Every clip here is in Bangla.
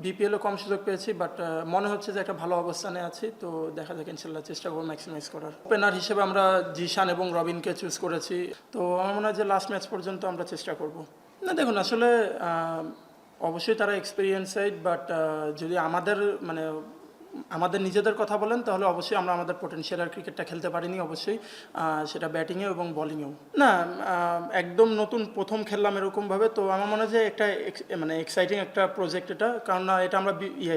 বিপিএলও কম সুযোগ পেয়েছি, বাট মনে হচ্ছে যে একটা ভালো অবস্থানে আছি। তো দেখা যাক, ইনশাল্লাহ চেষ্টা করবো ম্যাক্সিমাইজ করার। ওপেনার হিসেবে আমরা জিশান এবং রবিনকে চুজ করেছি। তো আমার মনে হয় যে লাস্ট ম্যাচ পর্যন্ত আমরা চেষ্টা করব। না দেখুন, আসলে অবশ্যই তারা এক্সপিরিয়েন্সড, বাট যদি আমাদের নিজেদের কথা বলেন তাহলে অবশ্যই আমরা আমাদের পোটেনশিয়াল ক্রিকেটটা খেলতে পারিনি, অবশ্যই সেটা ব্যাটিংয়ে এবং বলিংয়েও না। একদম নতুন প্রথম খেললাম এরকমভাবে, তো আমার মনে হয় যে একটা এক্সাইটিং একটা প্রজেক্ট এটা, কারণ এটা আমরা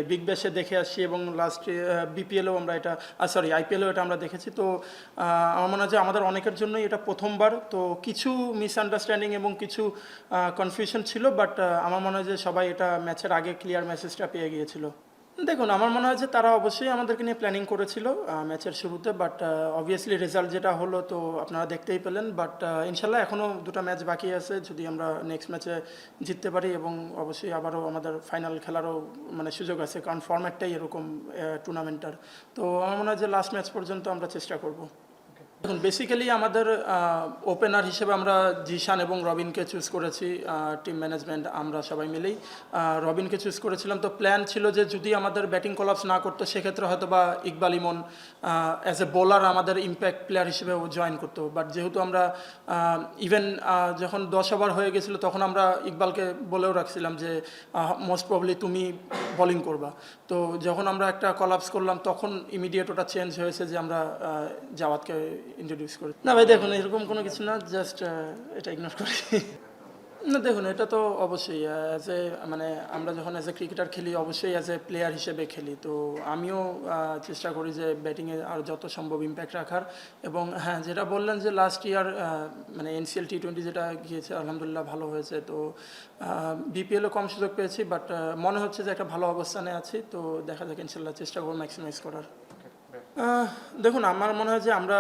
বিগ ব্যাশে দেখে আসছি এবং লাস্ট বিপিএলও আমরা এটা আইপিএলও এটা আমরা দেখেছি। তো আমার মনে হয় যে আমাদের অনেকের জন্যই এটা প্রথমবার। তো কিছু মিসআন্ডারস্ট্যান্ডিং এবং কিছু কনফিউশন ছিল, বাট আমার মনে হয় যে সবাই এটা ম্যাচের আগে ক্লিয়ার মেসেজটা পেয়ে গিয়েছিল। দেখুন, আমার মনে হয় যে তারা অবশ্যই আমাদেরকে নিয়ে প্ল্যানিং করেছিল ম্যাচের শুরুতে, বাট অবভিয়াসলি রেজাল্ট যেটা হলো তো আপনারা দেখতেই পেলেন। বাট ইনশাল্লাহ এখনও দুটো ম্যাচ বাকি আছে, যদি আমরা নেক্সট ম্যাচে জিততে পারি, এবং অবশ্যই আবারও আমাদের ফাইনাল খেলারও সুযোগ আছে, কারণ ফরম্যাটটাই এরকম টুর্নামেন্টার। তো আমার মনে হয় যে লাস্ট ম্যাচ পর্যন্ত আমরা চেষ্টা করব। দেখুন, বেসিক্যালি আমাদের ওপেনার হিসেবে আমরা জিশান এবং রবিনকে চুজ করেছি। টিম ম্যানেজমেন্ট আমরা সবাই মিলেই রবিনকে চুজ করেছিলাম। তো প্ল্যান ছিল যে যদি আমাদের ব্যাটিং কলাপস না করতো, সেক্ষেত্রে হয়তো বা ইকবাল ইমন অ্যাজ এ বোলার আমাদের ইম্প্যাক্ট প্লেয়ার হিসেবে জয়েন করতো। বাট যেহেতু আমরা ইভেন যখন 10 ওভার হয়ে গেছিলো, তখন আমরা ইকবালকে বলেও রাখছিলাম যে মোস্ট প্রবলি তুমি বোলিং করবা। তো যখন আমরা একটা কলাপস করলাম, তখন ইমিডিয়েট ওটা চেঞ্জ হয়েছে যে আমরা জাওয়াদকে ইন্ট্রোডিউস করি। না ভাই, দেখুন এরকম কোনো কিছু না, জাস্ট এটা ইগনোর করি। না দেখুন, এটা তো অবশ্যই অ্যাজ এ আমরা যখন অ্যাজ এ ক্রিকেটার খেলি, অবশ্যই অ্যাজ এ প্লেয়ার হিসেবে খেলি। তো আমিও চেষ্টা করি যে ব্যাটিংয়ে আর যত সম্ভব ইম্প্যাক্ট রাখার। এবং হ্যাঁ, যেটা বললেন যে লাস্ট ইয়ার এনসিএল টি20 যেটা গিয়েছে, আলহামদুলিল্লাহ ভালো হয়েছে। তো বিপিএলও কম সুযোগ পেয়েছি, বাট মনে হচ্ছে যে একটা ভালো অবস্থানে আছি। তো দেখা যাক, ইনশাল্লাহ চেষ্টা করবো ম্যাক্সিমাইজ করার। দেখুন, আমার মনে হয় যে আমরা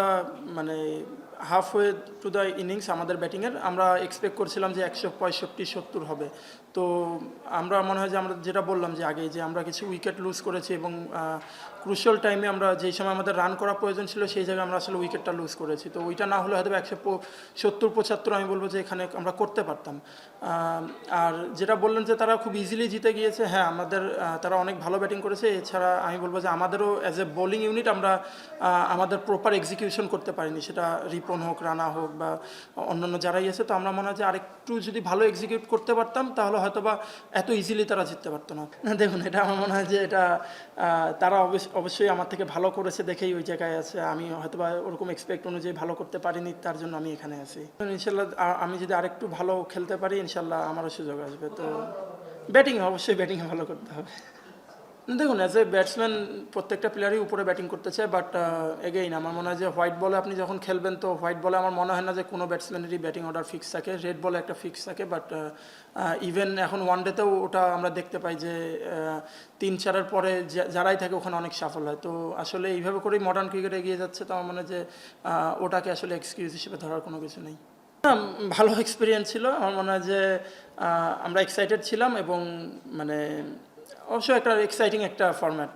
হাফওয়ে টু দ্য ইনিংস আমাদের ব্যাটিংয়ের আমরা এক্সপেক্ট করছিলাম যে 165-70 হবে। তো আমরা মনে হয় যে আমরা যেটা বললাম যে আগে, যে আমরা কিছু উইকেট লুজ করেছি, এবং ক্রুশিয়াল টাইমে আমরা যেই সময় আমাদের রান করা প্রয়োজন ছিল, সেই জায়গায় আমরা আসলে উইকেটটা লুজ করেছি। তো ওইটা না হলে হয়তো 170-75 আমি বলবো যে এখানে আমরা করতে পারতাম। আর যেটা বললেন যে তারা খুব ইজিলি জিতে গিয়েছে, হ্যাঁ, তারা অনেক ভালো ব্যাটিং করেছে। এছাড়া আমি বলবো যে আমাদেরও অ্যাজ এ বোলিং ইউনিট আমরা আমাদের প্রপার এক্সিকিউশন করতে পারিনি, সেটা রিপন হোক, রানা হোক, বা অন্যান্য যারাই আছে। তো আমরা মনে হয় যে আরেকটু যদি ভালো এক্সিকিউট করতে পারতাম, তাহলে হয়তো বা এত ইজিলি তারা জিততে পারতো না। দেখুন, এটা আমার মনে হয় যে এটা তারা অবশ্যই আমার থেকে ভালো করেছে দেখেই ওই জায়গায় আছে। আমি হয়তো বা ওরকম এক্সপেক্ট অনুযায়ী ভালো করতে পারিনি, তার জন্য আমি এখানে আছি। ইনশাল্লাহ আমি যদি আরেকটু ভালো খেলতে পারি, ইনশাল্লাহ আমারও সুযোগ আসবে। তো অবশ্যই ব্যাটিংয়ে ভালো করতে হবে। দেখুন, অ্যাজ এ ব্যাটসম্যান প্রত্যেকটা প্লেয়ারই উপরে ব্যাটিং করতে চায়, বাট এগেইন আমার মনে হয় যে হোয়াইট বলে আপনি যখন খেলবেন, তো হোয়াইট বলে আমার মনে হয় না যে কোনো ব্যাটসম্যানেরই ব্যাটিং অর্ডার ফিক্স থাকে। রেড বলে একটা ফিক্স থাকে, বাট ইভেন এখন ওয়ানডেতেও ওটা আমরা দেখতে পাই যে 3-4-এর পরে যারাই থাকে ওখানে অনেক সাফল হয়। তো আসলে এইভাবে করেই মডার্ন ক্রিকেট এগিয়ে যাচ্ছে। তো আমার মনে হয় যে ওটাকে আসলে এক্সকিউজ হিসেবে ধরার কোনো কিছু নেই। ভালো এক্সপিরিয়েন্স ছিল। আমার মনে হয় যে আমরা এক্সাইটেড ছিলাম, এবং অবশ্যই একটা এক্সাইটিং একটা ফরম্যাট।